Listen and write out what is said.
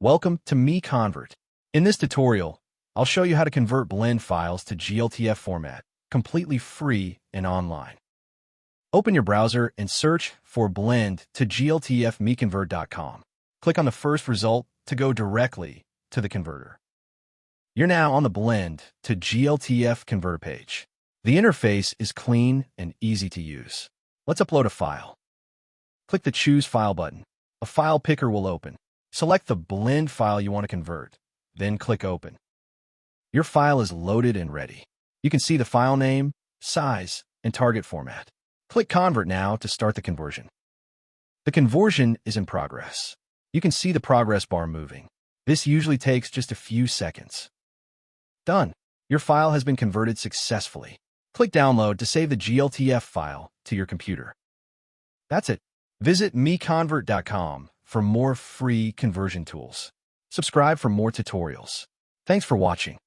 Welcome to MiConvert. In this tutorial, I'll show you how to convert blend files to GLTF format, completely free and online. Open your browser and search for blend to GLTF MiConvert.com. Click on the first result to go directly to the converter. You're now on the blend to GLTF converter page. The interface is clean and easy to use. Let's upload a file. Click the Choose File button. A file picker will open. Select the blend file you want to convert, then click Open. Your file is loaded and ready. You can see the file name, size, and target format. Click Convert now to start the conversion. The conversion is in progress. You can see the progress bar moving. This usually takes just a few seconds. Done. Your file has been converted successfully. Click Download to save the GLTF file to your computer. That's it. Visit MiConvert.com for more free conversion tools. Subscribe for more tutorials. Thanks for watching.